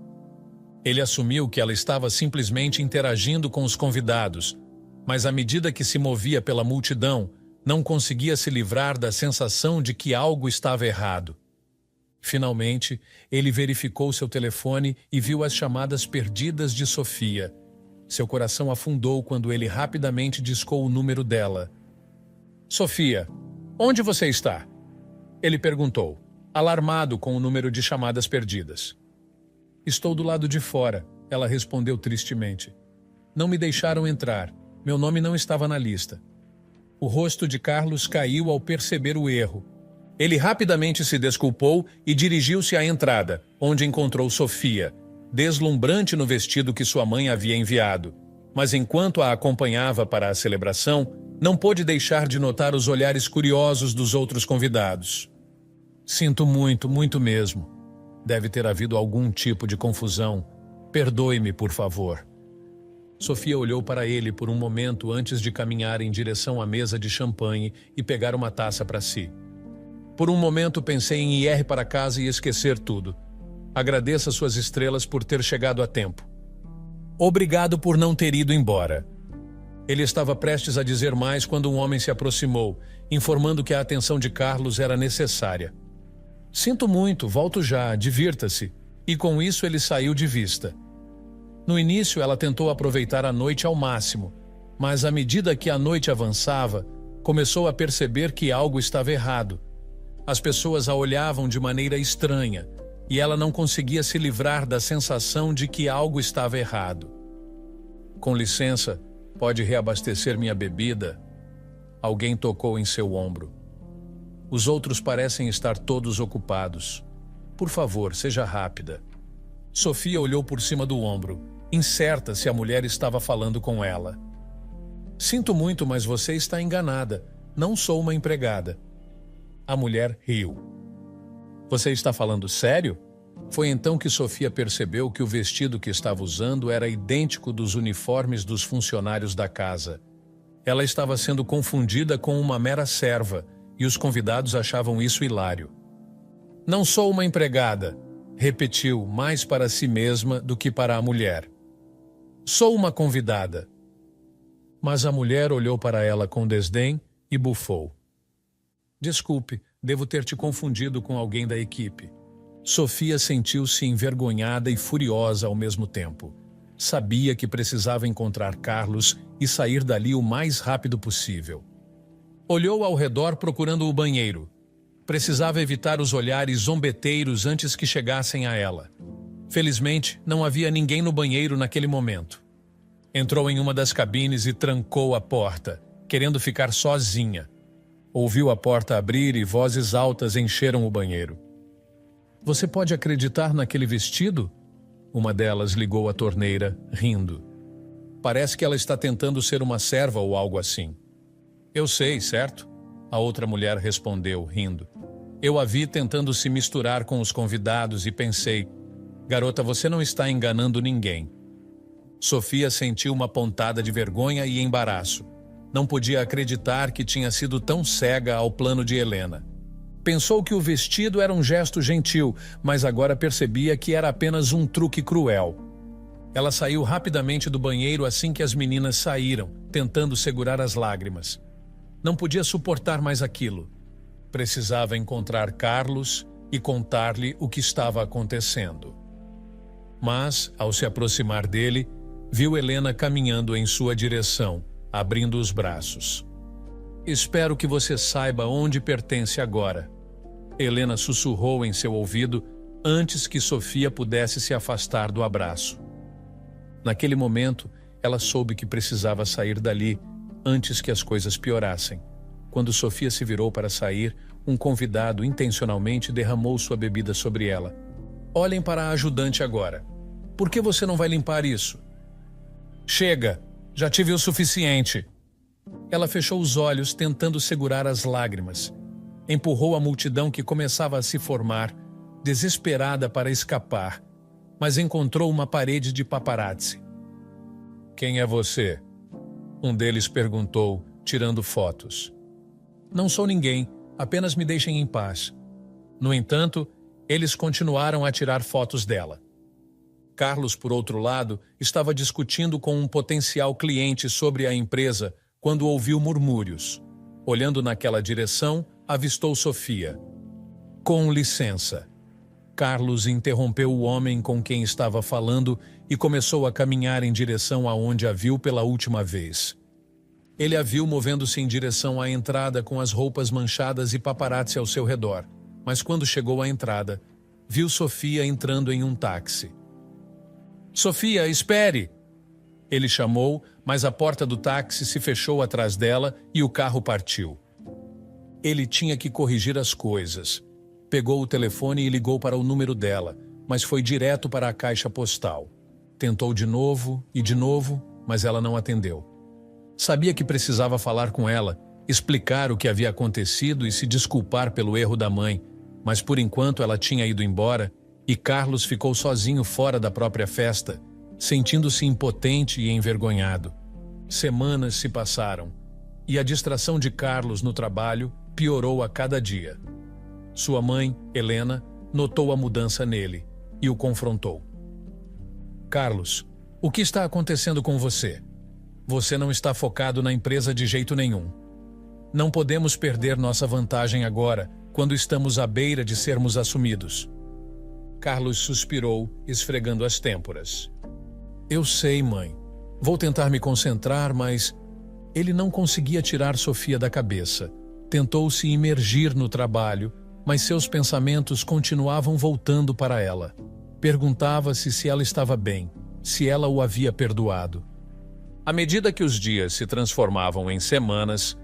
Ele assumiu que ela estava simplesmente interagindo com os convidados, mas à medida que se movia pela multidão, não conseguia se livrar da sensação de que algo estava errado. Finalmente, ele verificou seu telefone e viu as chamadas perdidas de Sofia. Seu coração afundou quando ele rapidamente discou o número dela. Sofia, onde você está? Ele perguntou, alarmado com o número de chamadas perdidas. Estou do lado de fora, ela respondeu tristemente. Não me deixaram entrar. Meu nome não estava na lista. O rosto de Carlos caiu ao perceber o erro. Ele rapidamente se desculpou e dirigiu-se à entrada, onde encontrou Sofia, deslumbrante no vestido que sua mãe havia enviado. Mas enquanto a acompanhava para a celebração, não pôde deixar de notar os olhares curiosos dos outros convidados. Sinto muito, muito mesmo. Deve ter havido algum tipo de confusão. Perdoe-me, por favor. Sofia olhou para ele por um momento antes de caminhar em direção à mesa de champanhe e pegar uma taça para si. Por um momento pensei em ir para casa e esquecer tudo. Agradeça suas estrelas por ter chegado a tempo. Obrigado por não ter ido embora. Ele estava prestes a dizer mais quando um homem se aproximou, informando que a atenção de Carlos era necessária. Sinto muito, volto já, divirta-se. E com isso ele saiu de vista. No início ela tentou aproveitar a noite ao máximo, mas à medida que a noite avançava, começou a perceber que algo estava errado. As pessoas a olhavam de maneira estranha, e ela não conseguia se livrar da sensação de que algo estava errado. Com licença, pode reabastecer minha bebida? Alguém tocou em seu ombro. Os outros parecem estar todos ocupados. Por favor, seja rápida. Sofia olhou por cima do ombro, incerta se a mulher estava falando com ela. Sinto muito, mas você está enganada. Não sou uma empregada. A mulher riu. Você está falando sério? Foi então que Sofia percebeu que o vestido que estava usando era idêntico dos uniformes dos funcionários da casa. Ela estava sendo confundida com uma mera serva, e os convidados achavam isso hilário. Não sou uma empregada, repetiu mais para si mesma do que para a mulher. Sou uma convidada. Mas a mulher olhou para ela com desdém e bufou. Desculpe, devo ter te confundido com alguém da equipe. Sofia sentiu-se envergonhada e furiosa ao mesmo tempo. Sabia que precisava encontrar Carlos e sair dali o mais rápido possível. Olhou ao redor procurando o banheiro. Precisava evitar os olhares zombeteiros antes que chegassem a ela. Felizmente, não havia ninguém no banheiro naquele momento. Entrou em uma das cabines e trancou a porta, querendo ficar sozinha. Ouviu a porta abrir e vozes altas encheram o banheiro. Você pode acreditar naquele vestido? Uma delas ligou a torneira, rindo. Parece que ela está tentando ser uma serva ou algo assim. Eu sei, certo? A outra mulher respondeu, rindo. Eu a vi tentando se misturar com os convidados e pensei, garota, você não está enganando ninguém. Sofia sentiu uma pontada de vergonha e embaraço. Não podia acreditar que tinha sido tão cega ao plano de Helena. Pensou que o vestido era um gesto gentil, mas agora percebia que era apenas um truque cruel. Ela saiu rapidamente do banheiro assim que as meninas saíram, tentando segurar as lágrimas. Não podia suportar mais aquilo. Precisava encontrar Carlos e contar-lhe o que estava acontecendo. Mas, ao se aproximar dele, viu Helena caminhando em sua direção, abrindo os braços. Espero que você saiba onde pertence agora. Helena sussurrou em seu ouvido antes que Sofia pudesse se afastar do abraço. Naquele momento, ela soube que precisava sair dali antes que as coisas piorassem. Quando Sofia se virou para sair, um convidado intencionalmente derramou sua bebida sobre ela. Olhem para a ajudante agora. Por que você não vai limpar isso? Chega, já tive o suficiente. Ela fechou os olhos tentando segurar as lágrimas. Empurrou a multidão que começava a se formar, desesperada para escapar, mas encontrou uma parede de paparazzi. Quem é você? Um deles perguntou, tirando fotos. Não sou ninguém, apenas me deixem em paz. No entanto, eles continuaram a tirar fotos dela. Carlos, por outro lado, estava discutindo com um potencial cliente sobre a empresa quando ouviu murmúrios. Olhando naquela direção, avistou Sofia. Com licença. Carlos interrompeu o homem com quem estava falando e começou a caminhar em direção aonde a viu pela última vez. Ele a viu movendo-se em direção à entrada com as roupas manchadas e paparazzi ao seu redor, mas quando chegou à entrada, viu Sofia entrando em um táxi. Sofia, espere! Ele chamou, mas a porta do táxi se fechou atrás dela e o carro partiu. Ele tinha que corrigir as coisas. Pegou o telefone e ligou para o número dela, mas foi direto para a caixa postal. Tentou de novo, mas ela não atendeu. Sabia que precisava falar com ela, explicar o que havia acontecido e se desculpar pelo erro da mãe, mas por enquanto ela tinha ido embora e Carlos ficou sozinho fora da própria festa, sentindo-se impotente e envergonhado. Semanas se passaram, e a distração de Carlos no trabalho piorou a cada dia. Sua mãe, Helena, notou a mudança nele e o confrontou. Carlos, o que está acontecendo com você? Você não está focado na empresa de jeito nenhum. Não podemos perder nossa vantagem agora, quando estamos à beira de sermos assumidos. Carlos suspirou, esfregando as têmporas. Eu sei, mãe. Vou tentar me concentrar, mas... Ele não conseguia tirar Sofia da cabeça. Tentou se imergir no trabalho, mas seus pensamentos continuavam voltando para ela. Perguntava-se se ela estava bem, se ela o havia perdoado. À medida que os dias se transformavam em semanas,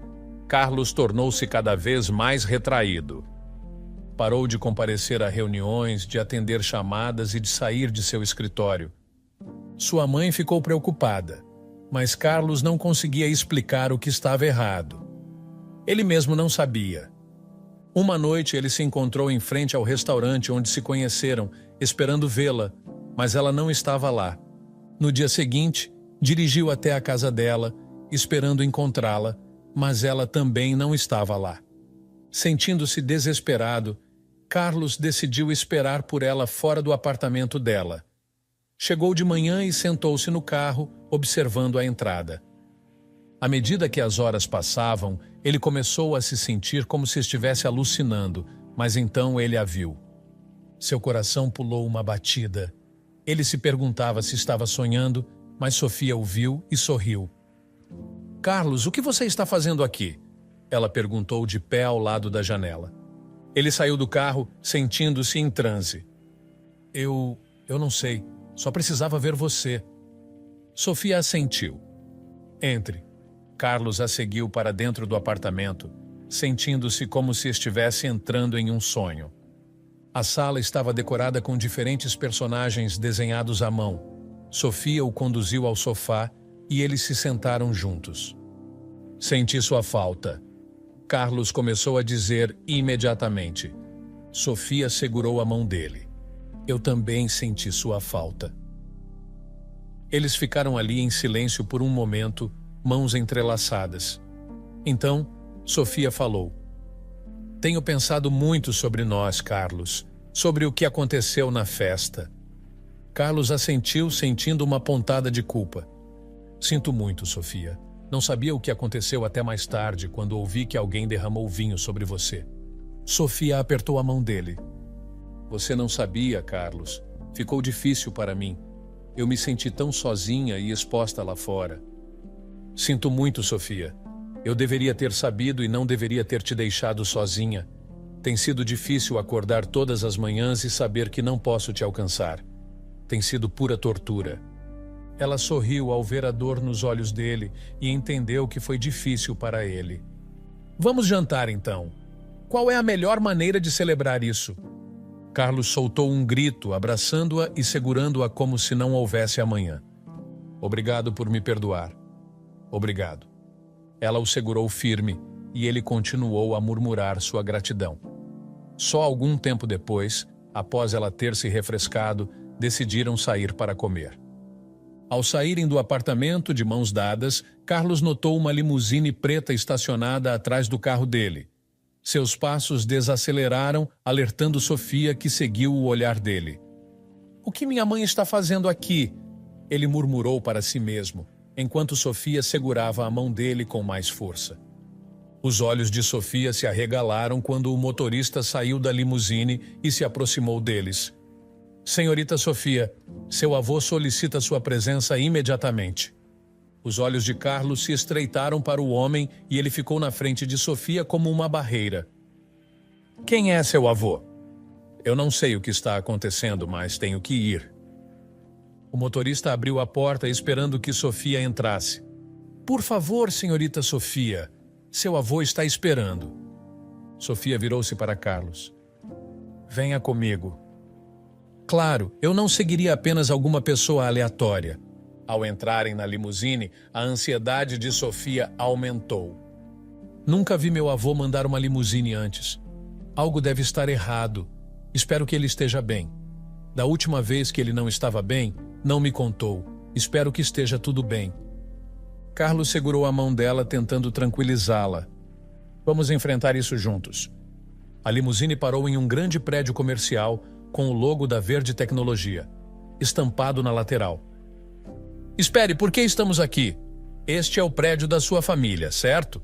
Carlos tornou-se cada vez mais retraído. Parou de comparecer a reuniões, de atender chamadas e de sair de seu escritório. Sua mãe ficou preocupada, mas Carlos não conseguia explicar o que estava errado. Ele mesmo não sabia. Uma noite ele se encontrou em frente ao restaurante onde se conheceram, esperando vê-la, mas ela não estava lá. No dia seguinte, dirigiu até a casa dela, esperando encontrá-la, mas ela também não estava lá. Sentindo-se desesperado, Carlos decidiu esperar por ela fora do apartamento dela. Chegou de manhã e sentou-se no carro, observando a entrada. À medida que as horas passavam, ele começou a se sentir como se estivesse alucinando, mas então ele a viu. Seu coração pulou uma batida. Ele se perguntava se estava sonhando, mas Sofia o viu e sorriu. Carlos, o que você está fazendo aqui? Ela perguntou de pé ao lado da janela. Ele saiu do carro, sentindo-se em transe. Eu não sei. Só precisava ver você. Sofia assentiu. Entre. Carlos a seguiu para dentro do apartamento, sentindo-se como se estivesse entrando em um sonho. A sala estava decorada com diferentes personagens desenhados à mão. Sofia o conduziu ao sofá e eles se sentaram juntos. Senti sua falta. Carlos começou a dizer imediatamente. Sofia segurou a mão dele. Eu também senti sua falta. Eles ficaram ali em silêncio por um momento, mãos entrelaçadas. Então, Sofia falou. Tenho pensado muito sobre nós, Carlos, sobre o que aconteceu na festa. Carlos assentiu, sentindo uma pontada de culpa. Sinto muito, Sofia. Não sabia o que aconteceu até mais tarde, quando ouvi que alguém derramou vinho sobre você. Sofia apertou a mão dele. Você não sabia, Carlos. Ficou difícil para mim. Eu me senti tão sozinha e exposta lá fora. Sinto muito, Sofia. Eu deveria ter sabido e não deveria ter te deixado sozinha. Tem sido difícil acordar todas as manhãs e saber que não posso te alcançar. Tem sido pura tortura. Ela sorriu ao ver a dor nos olhos dele e entendeu que foi difícil para ele. Vamos jantar, então. Qual é a melhor maneira de celebrar isso? Carlos soltou um grito, abraçando-a e segurando-a como se não houvesse amanhã. Obrigado por me perdoar. Obrigado. Ela o segurou firme e ele continuou a murmurar sua gratidão. Só algum tempo depois, após ela ter se refrescado, decidiram sair para comer. Ao saírem do apartamento de mãos dadas, Carlos notou uma limusine preta estacionada atrás do carro dele. Seus passos desaceleraram, alertando Sofia, que seguiu o olhar dele. O que minha mãe está fazendo aqui? Ele murmurou para si mesmo, enquanto Sofia segurava a mão dele com mais força. Os olhos de Sofia se arregalaram quando o motorista saiu da limusine e se aproximou deles. Senhorita Sofia, seu avô solicita sua presença imediatamente. Os olhos de Carlos se estreitaram para o homem e ele ficou na frente de Sofia como uma barreira. Quem é seu avô? Eu não sei o que está acontecendo, mas tenho que ir. O motorista abriu a porta esperando que Sofia entrasse. Por favor, senhorita Sofia, seu avô está esperando. Sofia virou-se para Carlos. Venha comigo. Claro, eu não seguiria apenas alguma pessoa aleatória. Ao entrarem na limusine, a ansiedade de Sofia aumentou. Nunca vi meu avô mandar uma limusine antes. Algo deve estar errado. Espero que ele esteja bem. Da última vez que ele não estava bem, Não me contou. Espero que esteja tudo bem. Carlos segurou a mão dela, tentando tranquilizá-la. Vamos enfrentar isso juntos. A limusine parou em um grande prédio comercial com o logo da Verde Tecnologia, estampado na lateral. Espere, por que estamos aqui? Este é o prédio da sua família, certo?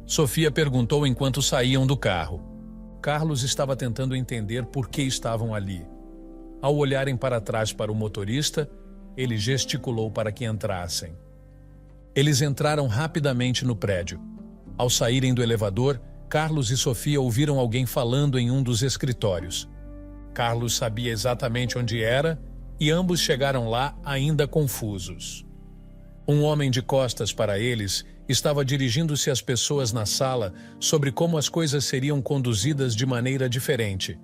Sofia perguntou enquanto saíam do carro. Carlos estava tentando entender por que estavam ali. Ao olharem para trás para o motorista, ele gesticulou para que entrassem. Eles entraram rapidamente no prédio. Ao saírem do elevador, Carlos e Sofia ouviram alguém falando em um dos escritórios. Carlos sabia exatamente onde era e ambos chegaram lá ainda confusos. Um homem de costas para eles estava dirigindo-se às pessoas na sala sobre como as coisas seriam conduzidas de maneira diferente.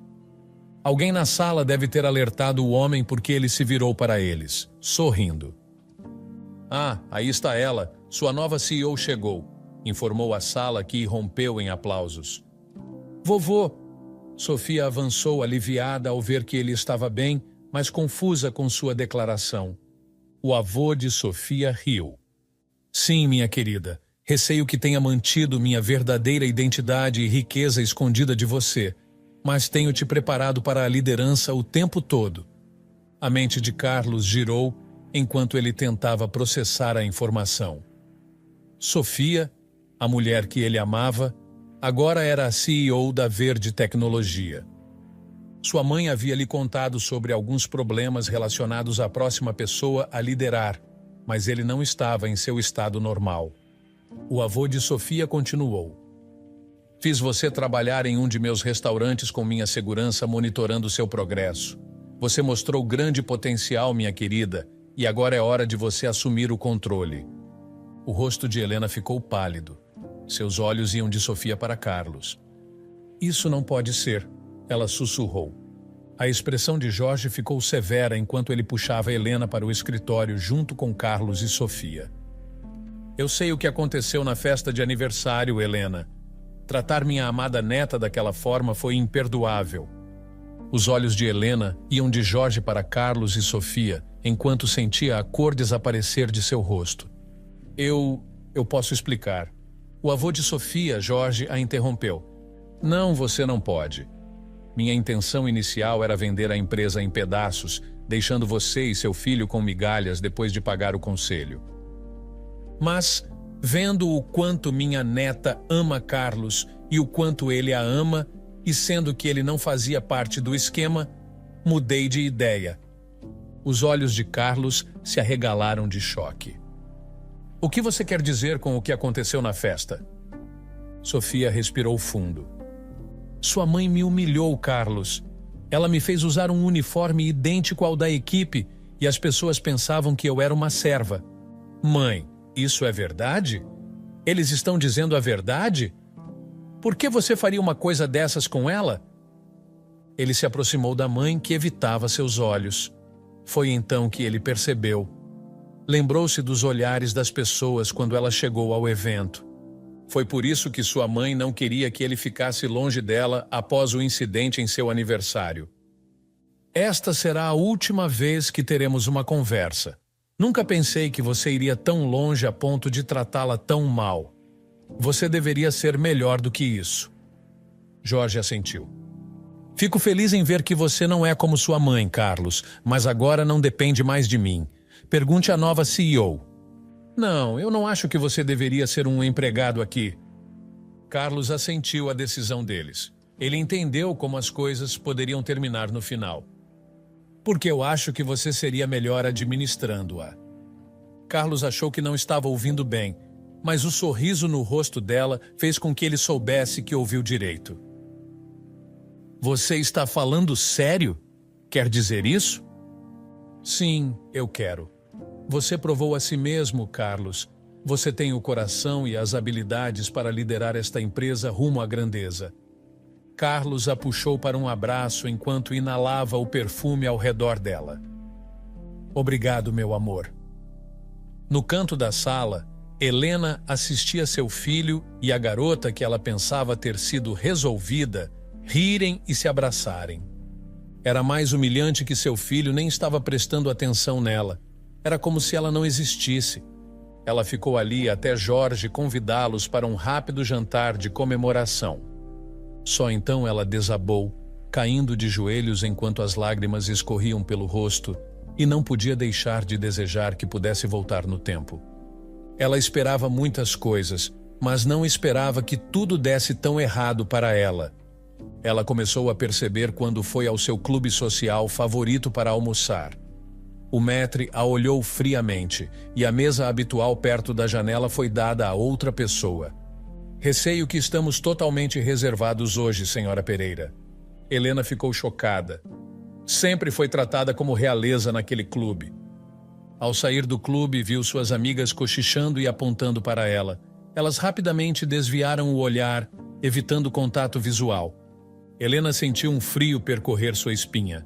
Alguém na sala deve ter alertado o homem porque ele se virou para eles, sorrindo. Ah, aí está ela, sua nova CEO chegou, informou a sala que irrompeu em aplausos. Vovô! Sofia avançou aliviada ao ver que ele estava bem, mas confusa com sua declaração. O avô de Sofia riu. Sim, minha querida, receio que tenha mantido minha verdadeira identidade e riqueza escondida de você, mas tenho te preparado para a liderança o tempo todo. A mente de Carlos girou enquanto ele tentava processar a informação. Sofia, a mulher que ele amava, agora era a CEO da Verde Tecnologia. Sua mãe havia lhe contado sobre alguns problemas relacionados à próxima pessoa a liderar, mas ele não estava em seu estado normal. O avô de Sofia continuou. Fiz você trabalhar em um de meus restaurantes com minha segurança monitorando seu progresso. Você mostrou grande potencial, minha querida, e agora é hora de você assumir o controle. O rosto de Helena ficou pálido. Seus olhos iam de Sofia para Carlos. Isso não pode ser, ela sussurrou. A expressão de Jorge ficou severa enquanto ele puxava Helena para o escritório junto com Carlos e Sofia. Eu sei o que aconteceu na festa de aniversário, Helena. Tratar minha amada neta daquela forma foi imperdoável. Os olhos de Helena iam de Jorge para Carlos e Sofia, enquanto sentia a cor desaparecer de seu rosto. Eu posso explicar. O avô de Sofia, Jorge, a interrompeu. Não, você não pode. Minha intenção inicial era vender a empresa em pedaços, deixando você e seu filho com migalhas depois de pagar o conselho. Mas, vendo o quanto minha neta ama Carlos e o quanto ele a ama, e sendo que ele não fazia parte do esquema, mudei de ideia. Os olhos de Carlos se arregalaram de choque. O que você quer dizer com o que aconteceu na festa? Sofia respirou fundo. Sua mãe me humilhou, Carlos. Ela me fez usar um uniforme idêntico ao da equipe e as pessoas pensavam que eu era uma serva. Mãe, isso é verdade? Eles estão dizendo a verdade? Por que você faria uma coisa dessas com ela? Ele se aproximou da mãe, que evitava seus olhos. Foi então que ele percebeu. Lembrou-se dos olhares das pessoas quando ela chegou ao evento. Foi por isso que sua mãe não queria que ele ficasse longe dela após o incidente em seu aniversário. Esta será a última vez que teremos uma conversa. Nunca pensei que você iria tão longe a ponto de tratá-la tão mal. Você deveria ser melhor do que isso. Jorge assentiu. Fico feliz em ver que você não é como sua mãe, Carlos, mas agora não depende mais de mim. Pergunte à nova CEO. Não, eu não acho que você deveria ser um empregado aqui. Carlos assentiu à decisão deles. Ele entendeu como as coisas poderiam terminar no final. Porque eu acho que você seria melhor administrando-a. Carlos achou que não estava ouvindo bem, mas o sorriso no rosto dela fez com que ele soubesse que ouviu direito. Você está falando sério? Quer dizer isso? Sim, eu quero. Você provou a si mesmo, Carlos. Você tem o coração e as habilidades para liderar esta empresa rumo à grandeza. Carlos a puxou para um abraço enquanto inalava o perfume ao redor dela. Obrigado, meu amor. No canto da sala, Helena assistia seu filho e a garota que ela pensava ter sido resolvida rirem e se abraçarem. Era mais humilhante que seu filho nem estava prestando atenção nela. Era como se ela não existisse. Ela ficou ali até Jorge convidá-los para um rápido jantar de comemoração. Só então ela desabou, caindo de joelhos enquanto as lágrimas escorriam pelo rosto, e não podia deixar de desejar que pudesse voltar no tempo. Ela esperava muitas coisas, mas não esperava que tudo desse tão errado para ela. Ela começou a perceber quando foi ao seu clube social favorito para almoçar. O maître a olhou friamente, e a mesa habitual perto da janela foi dada a outra pessoa. Receio que estamos totalmente reservados hoje, senhora Pereira. Helena ficou chocada. Sempre foi tratada como realeza naquele clube. Ao sair do clube, viu suas amigas cochichando e apontando para ela. Elas rapidamente desviaram o olhar, evitando contato visual. Helena sentiu um frio percorrer sua espinha.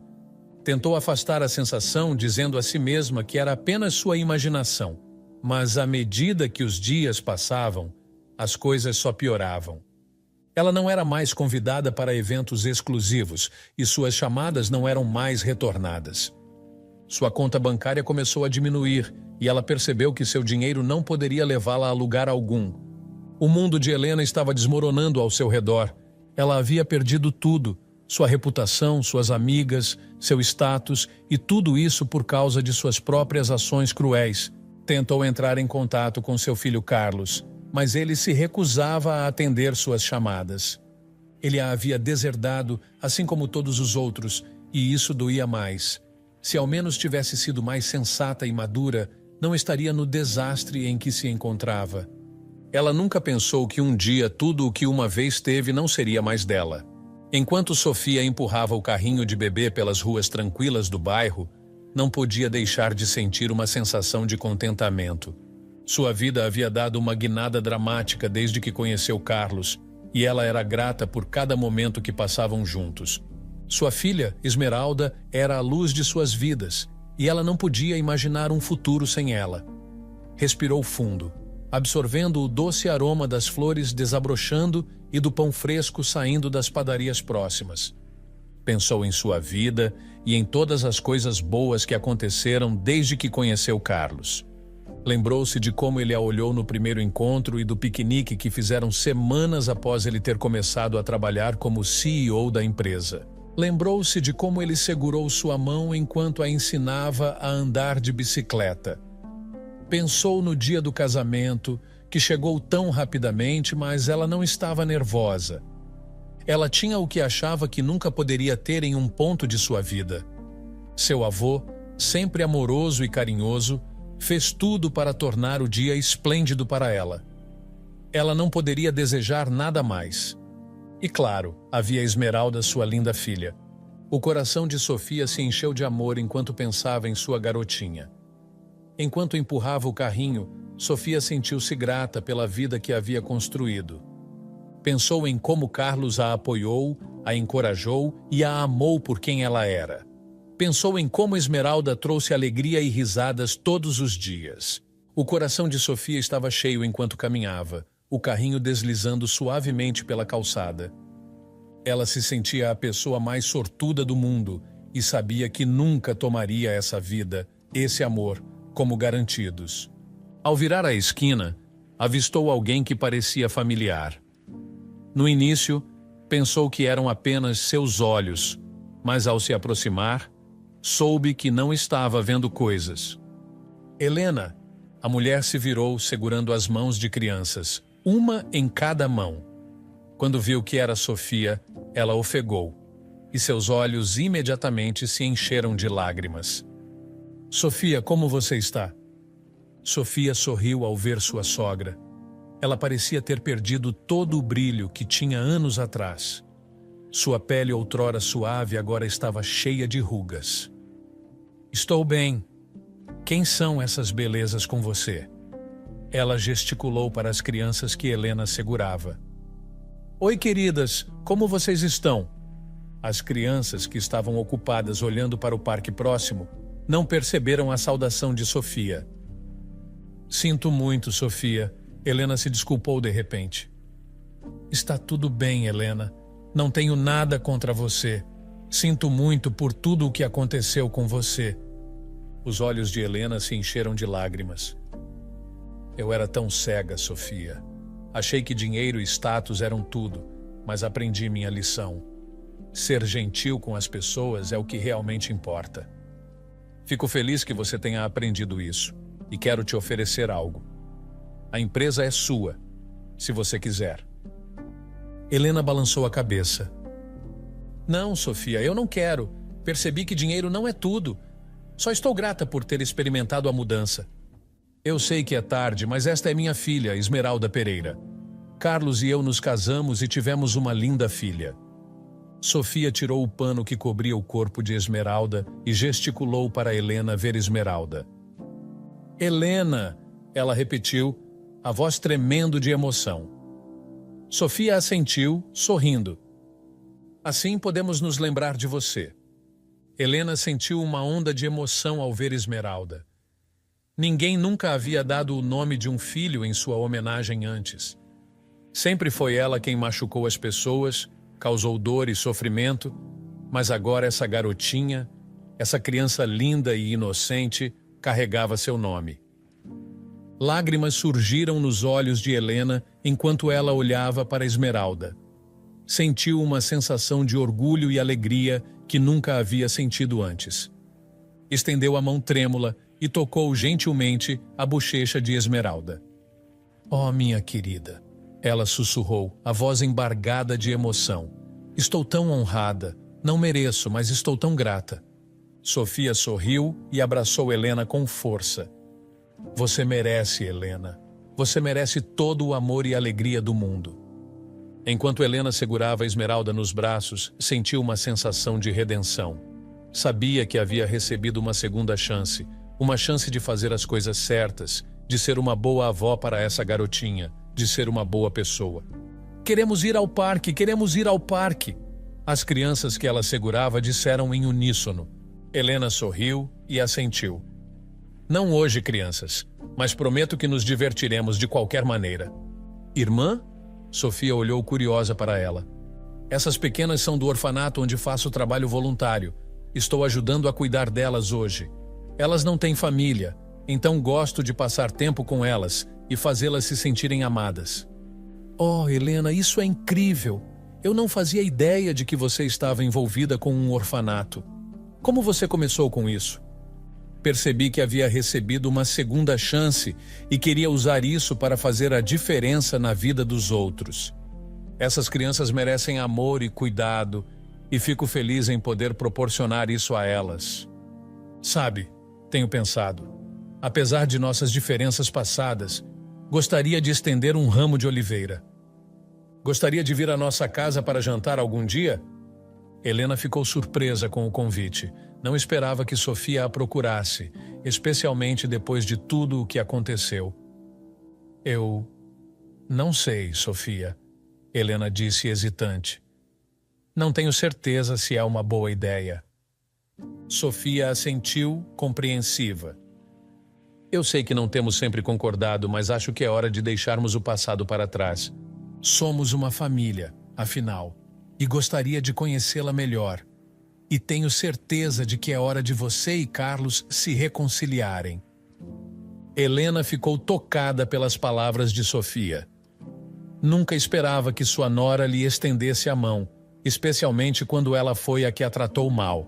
Tentou afastar a sensação, dizendo a si mesma que era apenas sua imaginação. Mas à medida que os dias passavam, as coisas só pioravam. Ela não era mais convidada para eventos exclusivos e suas chamadas não eram mais retornadas. Sua conta bancária começou a diminuir e ela percebeu que seu dinheiro não poderia levá-la a lugar algum. O mundo de Helena estava desmoronando ao seu redor. Ela havia perdido tudo, sua reputação, suas amigas, seu status e tudo isso por causa de suas próprias ações cruéis. Tentou entrar em contato com seu filho Carlos, mas ele se recusava a atender suas chamadas. Ele a havia deserdado, assim como todos os outros, e isso doía mais. Se ao menos tivesse sido mais sensata e madura, não estaria no desastre em que se encontrava. Ela nunca pensou que um dia tudo o que uma vez teve não seria mais dela. Enquanto Sofia empurrava o carrinho de bebê pelas ruas tranquilas do bairro, não podia deixar de sentir uma sensação de contentamento. Sua vida havia dado uma guinada dramática desde que conheceu Carlos, e ela era grata por cada momento que passavam juntos. Sua filha, Esmeralda, era a luz de suas vidas, e ela não podia imaginar um futuro sem ela. Respirou fundo, absorvendo o doce aroma das flores desabrochando e do pão fresco saindo das padarias próximas. Pensou em sua vida e em todas as coisas boas que aconteceram desde que conheceu Carlos. Lembrou-se de como ele a olhou no primeiro encontro e do piquenique que fizeram semanas após ele ter começado a trabalhar como CEO da empresa. Lembrou-se de como ele segurou sua mão enquanto a ensinava a andar de bicicleta. Pensou no dia do casamento, que chegou tão rapidamente, mas ela não estava nervosa. Ela tinha o que achava que nunca poderia ter em um ponto de sua vida. Seu avô, sempre amoroso e carinhoso, fez tudo para tornar o dia esplêndido para ela. Ela não poderia desejar nada mais. E claro, havia Esmeralda, sua linda filha. O coração de Sofia se encheu de amor enquanto pensava em sua garotinha. Enquanto empurrava o carrinho, Sofia sentiu-se grata pela vida que havia construído. Pensou em como Carlos a apoiou, a encorajou e a amou por quem ela era. Pensou em como Esmeralda trouxe alegria e risadas todos os dias. O coração de Sofia estava cheio enquanto caminhava, o carrinho deslizando suavemente pela calçada. Ela se sentia a pessoa mais sortuda do mundo e sabia que nunca tomaria essa vida, esse amor, como garantidos. Ao virar a esquina, avistou alguém que parecia familiar. No início, pensou que eram apenas seus olhos, mas ao se aproximar, soube que não estava vendo coisas. Helena, a mulher se virou segurando as mãos de crianças, uma em cada mão. Quando viu que era Sofia, ela ofegou, e seus olhos imediatamente se encheram de lágrimas. Sofia, como você está? Sofia sorriu ao ver sua sogra. Ela parecia ter perdido todo o brilho que tinha anos atrás. Sua pele outrora suave agora estava cheia de rugas. Estou bem. Quem são essas belezas com você? Ela gesticulou para as crianças que Helena segurava. Oi, queridas, como vocês estão? As crianças, que estavam ocupadas olhando para o parque próximo, não perceberam a saudação de Sofia. Sinto muito, Sofia. Helena se desculpou de repente. Está tudo bem, Helena. Não tenho nada contra você. Sinto muito por tudo o que aconteceu com você. Os olhos de Helena se encheram de lágrimas. Eu era tão cega, Sofia. Achei que dinheiro e status eram tudo, mas aprendi minha lição. Ser gentil com as pessoas é o que realmente importa. Fico feliz que você tenha aprendido isso e quero te oferecer algo. A empresa é sua, se você quiser. Helena balançou a cabeça. Não, Sofia, eu não quero. Percebi que dinheiro não é tudo. Só estou grata por ter experimentado a mudança. Eu sei que é tarde, mas esta é minha filha, Esmeralda Pereira. Carlos e eu nos casamos e tivemos uma linda filha. Sofia tirou o pano que cobria o corpo de Esmeralda e gesticulou para Helena ver Esmeralda. Helena, ela repetiu, a voz tremendo de emoção. Sofia assentiu, sorrindo. Assim podemos nos lembrar de você. Helena sentiu uma onda de emoção ao ver Esmeralda. Ninguém nunca havia dado o nome de um filho em sua homenagem antes. Sempre foi ela quem machucou as pessoas, causou dor e sofrimento, mas agora essa garotinha, essa criança linda e inocente, carregava seu nome. Lágrimas surgiram nos olhos de Helena enquanto ela olhava para Esmeralda. Sentiu uma sensação de orgulho e alegria que nunca havia sentido antes. Estendeu a mão trêmula e tocou gentilmente a bochecha de Esmeralda. Oh, minha querida, ela sussurrou, a voz embargada de emoção. Estou tão honrada, não mereço, mas estou tão grata. Sofia sorriu e abraçou Helena com força. Você merece, Helena. Você merece todo o amor e alegria do mundo. Enquanto Helena segurava a Esmeralda nos braços, sentiu uma sensação de redenção. Sabia que havia recebido uma segunda chance, uma chance de fazer as coisas certas, de ser uma boa avó para essa garotinha, de ser uma boa pessoa. Queremos ir ao parque, queremos ir ao parque. As crianças que ela segurava disseram em uníssono. Helena sorriu e assentiu. Não hoje, crianças, mas prometo que nos divertiremos de qualquer maneira. Irmã? Sofia olhou curiosa para ela. Essas pequenas são do orfanato onde faço trabalho voluntário. Estou ajudando a cuidar delas hoje. Elas não têm família, então gosto de passar tempo com elas e fazê-las se sentirem amadas. Oh, Helena, isso é incrível! Eu não fazia ideia de que você estava envolvida com um orfanato. Como você começou com isso? Percebi que havia recebido uma segunda chance e queria usar isso para fazer a diferença na vida dos outros. Essas crianças merecem amor e cuidado e fico feliz em poder proporcionar isso a elas. Sabe, tenho pensado, apesar de nossas diferenças passadas, gostaria de estender um ramo de oliveira. Gostaria de vir à nossa casa para jantar algum dia? Helena ficou surpresa com o convite. Não esperava que Sofia a procurasse, especialmente depois de tudo o que aconteceu. Eu não sei, Sofia, Helena disse hesitante. Não tenho certeza se é uma boa ideia. Sofia assentiu, compreensiva. Eu sei que não temos sempre concordado, mas acho que é hora de deixarmos o passado para trás. Somos uma família, afinal, e gostaria de conhecê-la melhor. E tenho certeza de que é hora de você e Carlos se reconciliarem. Helena ficou tocada pelas palavras de Sofia. Nunca esperava que sua nora lhe estendesse a mão, especialmente quando ela foi a que a tratou mal.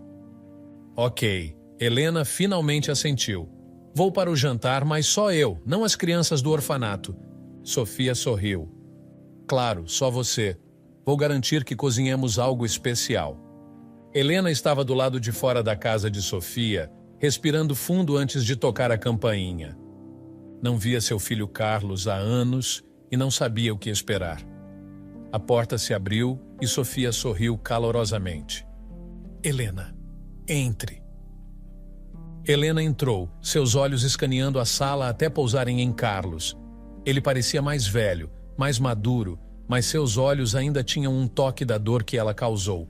Ok, Helena finalmente assentiu. Vou para o jantar, mas só eu, não as crianças do orfanato. Sofia sorriu. Claro, só você. Vou garantir que cozinhemos algo especial. Helena estava do lado de fora da casa de Sofia, respirando fundo antes de tocar a campainha. Não via seu filho Carlos há anos e não sabia o que esperar. A porta se abriu e Sofia sorriu calorosamente. Helena, entre. Helena entrou, seus olhos escaneando a sala até pousarem em Carlos. Ele parecia mais velho, mais maduro, mas seus olhos ainda tinham um toque da dor que ela causou.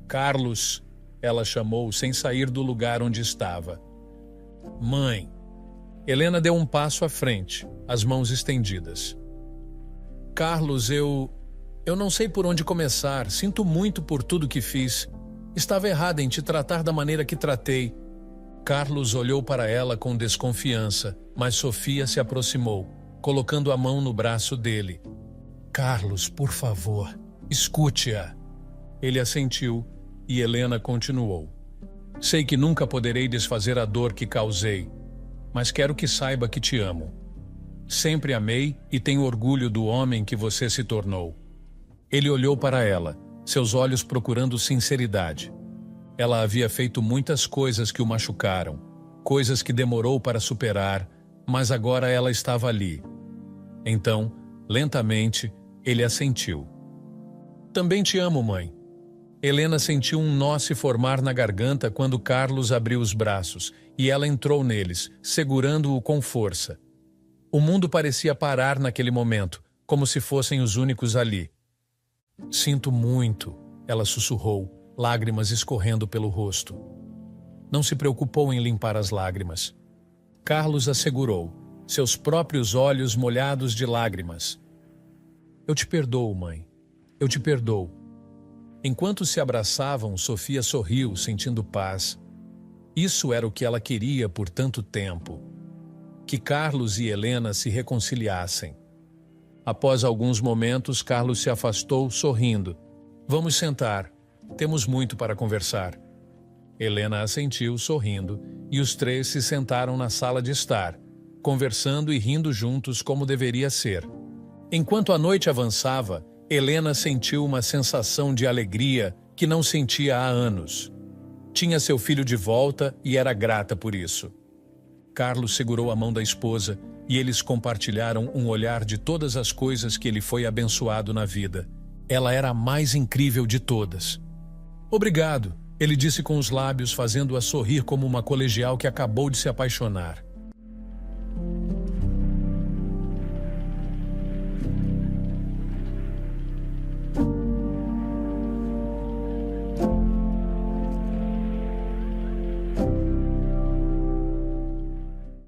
Carlos, ela chamou sem sair do lugar onde estava. Mãe. Helena deu um passo à frente, as mãos estendidas. Carlos, eu não sei por onde começar, sinto muito por tudo que fiz. Estava errada em te tratar da maneira que tratei. Carlos olhou para ela com desconfiança, mas Sofia se aproximou, colocando a mão no braço dele. Carlos, por favor, escute-a. Ele assentiu e Helena continuou. Sei que nunca poderei desfazer a dor que causei, mas quero que saiba que te amo. Sempre amei e tenho orgulho do homem que você se tornou. Ele olhou para ela, seus olhos procurando sinceridade. Ela havia feito muitas coisas que o machucaram, coisas que demorou para superar, mas agora ela estava ali. Então, lentamente, ele assentiu. Também te amo, mãe. Helena sentiu um nó se formar na garganta quando Carlos abriu os braços e ela entrou neles, segurando-o com força. O mundo parecia parar naquele momento, como se fossem os únicos ali. Sinto muito, ela sussurrou, lágrimas escorrendo pelo rosto. Não se preocupou em limpar as lágrimas. Carlos a segurou, seus próprios olhos molhados de lágrimas. Eu te perdoo, mãe. Eu te perdoo. Enquanto se abraçavam, Sofia sorriu, sentindo paz. Isso era o que ela queria por tanto tempo. Que Carlos e Helena se reconciliassem. Após alguns momentos, Carlos se afastou, sorrindo. Vamos sentar. Temos muito para conversar. Helena assentiu, sorrindo, e os três se sentaram na sala de estar, conversando e rindo juntos como deveria ser. Enquanto a noite avançava, Helena sentiu uma sensação de alegria que não sentia há anos. Tinha seu filho de volta e era grata por isso. Carlos segurou a mão da esposa e eles compartilharam um olhar de todas as coisas que ele foi abençoado na vida. Ela era a mais incrível de todas. Obrigado, ele disse com os lábios, fazendo-a sorrir como uma colegial que acabou de se apaixonar.